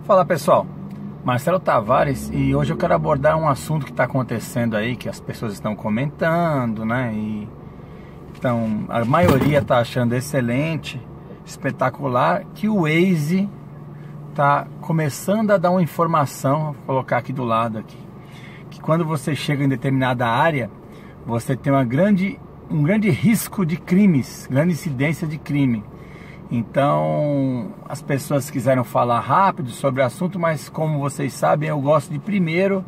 Fala pessoal, Marcelo Tavares, e hoje eu quero abordar um assunto que está acontecendo aí, que as pessoas estão comentando, né? E então, a maioria está achando excelente, espetacular, que o Waze está começando a dar uma informação, vou colocar aqui do lado aqui, que quando você chega em determinada área, você tem um grande risco de crimes, grande incidência de crime. Então, as pessoas quiseram falar rápido sobre o assunto, mas como vocês sabem, eu gosto de primeiro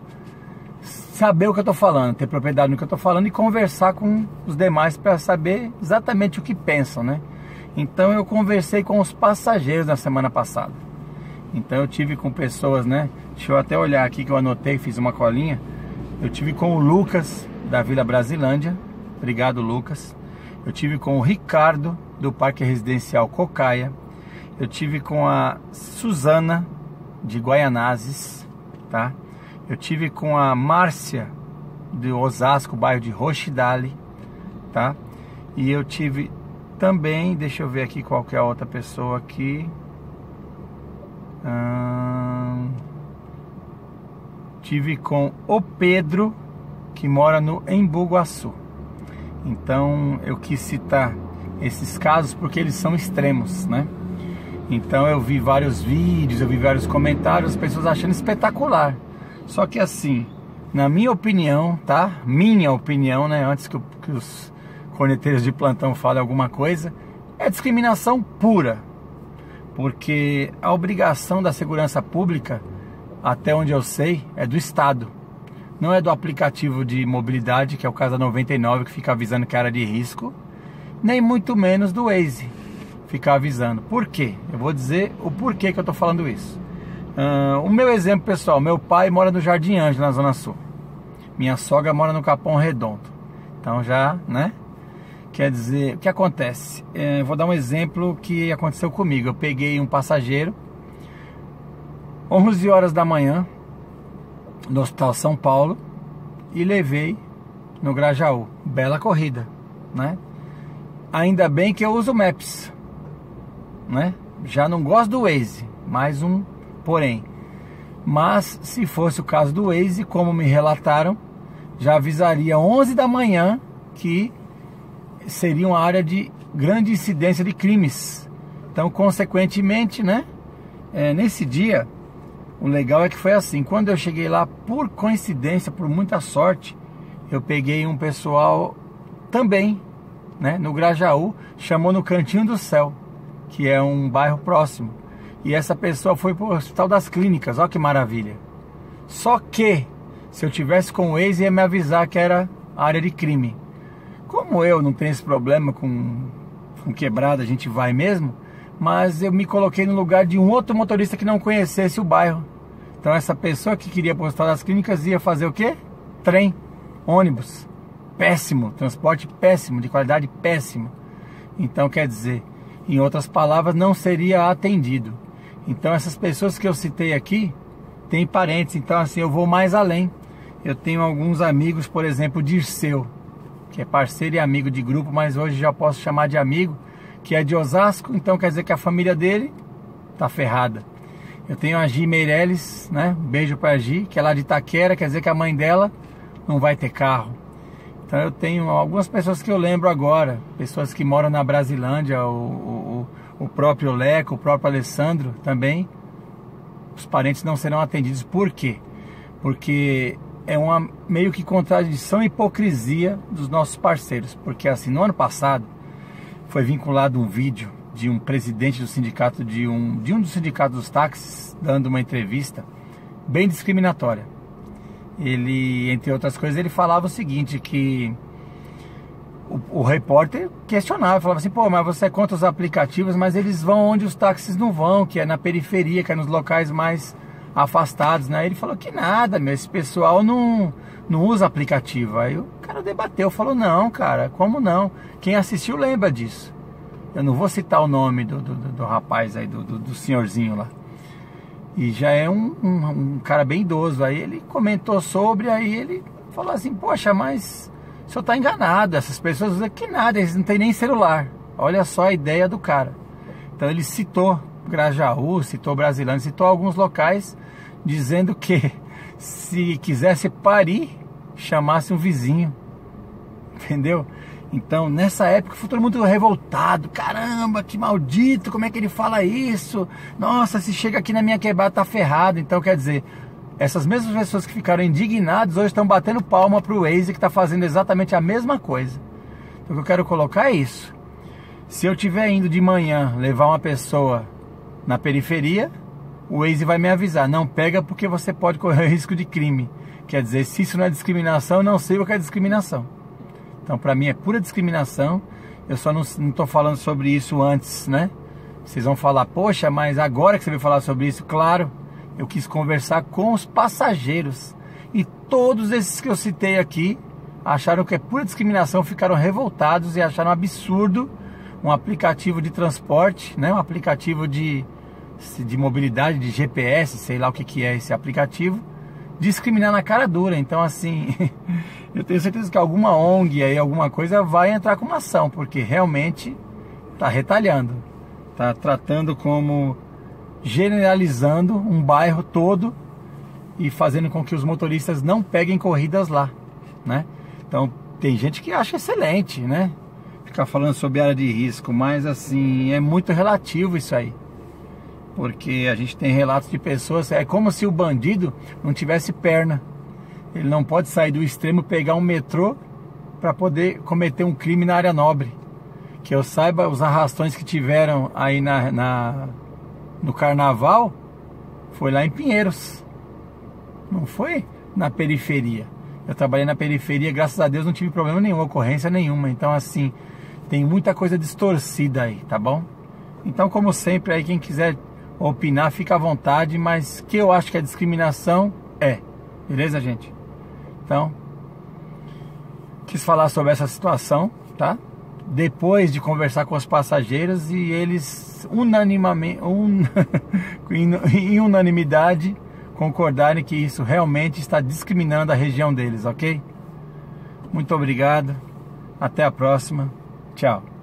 saber o que eu estou falando, ter propriedade no que eu estou falando e conversar com os demais para saber exatamente o que pensam, né? Então, eu conversei com os passageiros na semana passada. Então, eu tive com pessoas, né? Deixa eu até olhar aqui que eu anotei, fiz uma colinha. Eu tive com o Lucas, da Vila Brasilândia. Obrigado, Lucas. Eu tive com o Ricardo, do Parque Residencial Cocaia. Eu tive com a Suzana, de Guaianazes, tá? Eu tive com a Márcia, de Osasco, bairro de Rochidale, tá? E eu tive também, deixa eu ver aqui qual que é a outra pessoa aqui. Tive com o Pedro, que mora no Embu-Guaçu. Então eu quis citar esses casos porque eles são extremos, né? Então eu vi vários vídeos, eu vi vários comentários, as pessoas achando espetacular. Só que assim, na minha opinião, tá? Minha opinião, né? Antes que os corneteiros de plantão falem alguma coisa, é discriminação pura. Porque a obrigação da segurança pública, até onde eu sei, é do Estado. Não é do aplicativo de mobilidade, que é o caso da 99, que fica avisando que é área de risco, nem muito menos do Waze ficar avisando. Por quê? Eu vou dizer o porquê que eu estou falando isso. O meu exemplo pessoal, meu pai mora no Jardim Ângela, na Zona Sul. Minha sogra mora no Capão Redondo. Então já, né? Quer dizer, o que acontece? Vou dar um exemplo que aconteceu comigo. Eu peguei um passageiro, 11 horas da manhã, no Hospital São Paulo, e levei no Grajaú. Bela corrida, né? Ainda bem que eu uso o Maps, né? Já não gosto do Waze, mais um porém. Mas se fosse o caso do Waze, como me relataram, já avisaria 11 da manhã que seria uma área de grande incidência de crimes. Então, consequentemente, né? Nesse dia, o legal é que foi assim, quando eu cheguei lá, por coincidência, por muita sorte, eu peguei um pessoal também, né, no Grajaú, chamou no Cantinho do Céu, que é um bairro próximo. E essa pessoa foi para o Hospital das Clínicas, olha que maravilha. Só que, se eu tivesse com o Waze, ia me avisar que era área de crime. Como eu não tenho esse problema com quebrada, a gente vai mesmo, mas eu me coloquei no lugar de um outro motorista que não conhecesse o bairro. Então essa pessoa que queria ir para o Hospital das Clínicas ia fazer o quê? Trem, ônibus. Péssimo, transporte péssimo, de qualidade péssima. Então quer dizer, em outras palavras, não seria atendido. Então essas pessoas que eu citei aqui, têm parentes. Então assim, eu vou mais além. Eu tenho alguns amigos, por exemplo, o Dirceu, que é parceiro e amigo de grupo, mas hoje já posso chamar de amigo, que é de Osasco, então quer dizer que a família dele tá ferrada. Eu tenho a Gi Meirelles, né? Um beijo pra Gi, que é lá de Itaquera, quer dizer que a mãe dela não vai ter carro. Então eu tenho algumas pessoas que eu lembro agora, pessoas que moram na Brasilândia, o próprio Leco, o próprio Alessandro também. Os parentes não serão atendidos. Por quê? Porque é uma meio que contradição e hipocrisia dos nossos parceiros. Porque assim, no ano passado, foi vinculado um vídeo de um presidente do sindicato, de um dos sindicatos dos táxis, dando uma entrevista bem discriminatória. Ele, entre outras coisas, ele falava o seguinte, que o repórter questionava, falava assim, pô, mas você é contra os aplicativos, mas eles vão onde os táxis não vão, que é na periferia, que é nos locais mais afastados, né? Ele falou que nada, esse pessoal não usa aplicativo. Aí o cara debateu, falou, não, cara, como não? Quem assistiu lembra disso. Eu não vou citar o nome do rapaz aí, do senhorzinho lá. E já é um cara bem idoso. Aí ele comentou sobre, aí ele falou assim, poxa, mas o senhor tá enganado, essas pessoas usam que nada, eles não têm nem celular. Olha só a ideia do cara. Então ele citou Grajaú, citou Brasilândia, citou alguns locais, dizendo que se quisesse parir, chamasse um vizinho, entendeu? Então, nessa época, foi todo mundo revoltado. Caramba, que maldito, como é que ele fala isso? Nossa, se chega aqui na minha quebrada, tá ferrado. Então, quer dizer, essas mesmas pessoas que ficaram indignadas, hoje estão batendo palma pro Waze, que tá fazendo exatamente a mesma coisa. Então, o que eu quero colocar é isso. Se eu estiver indo de manhã levar uma pessoa na periferia, o Waze vai me avisar: não pega porque você pode correr risco de crime. Quer dizer, se isso não é discriminação, eu não sei o que é discriminação. Então, para mim é pura discriminação. Eu só não estou falando sobre isso antes, né? Vocês vão falar: poxa, mas agora que você veio falar sobre isso? Claro, eu quis conversar com os passageiros. E todos esses que eu citei aqui acharam que é pura discriminação, ficaram revoltados e acharam absurdo um aplicativo de transporte, né? Um aplicativo de mobilidade, de GPS, sei lá o que é esse aplicativo, discriminar na cara dura. Então, assim, eu tenho certeza que alguma ONG aí, alguma coisa, vai entrar com uma ação, porque realmente está retalhando, está tratando como generalizando um bairro todo e fazendo com que os motoristas não peguem corridas lá, né? Então, tem gente que acha excelente, né? Ficar falando sobre área de risco, mas assim, é muito relativo isso aí. Porque a gente tem relatos de pessoas, é como se o bandido não tivesse perna. Ele não pode sair do extremo, pegar um metrô para poder cometer um crime na área nobre. Que eu saiba, os arrastões que tiveram aí no carnaval foi lá em Pinheiros. Não foi na periferia. Eu trabalhei na periferia, graças a Deus não tive problema nenhum, ocorrência nenhuma. Então, assim, tem muita coisa distorcida aí, tá bom? Então, como sempre, aí quem quiser opinar, fica à vontade, mas que eu acho que é discriminação, beleza, gente? Então, quis falar sobre essa situação, tá? Depois de conversar com os passageiros e eles em unanimidade concordarem que isso realmente está discriminando a região deles, ok? Muito obrigado, até a próxima, tchau.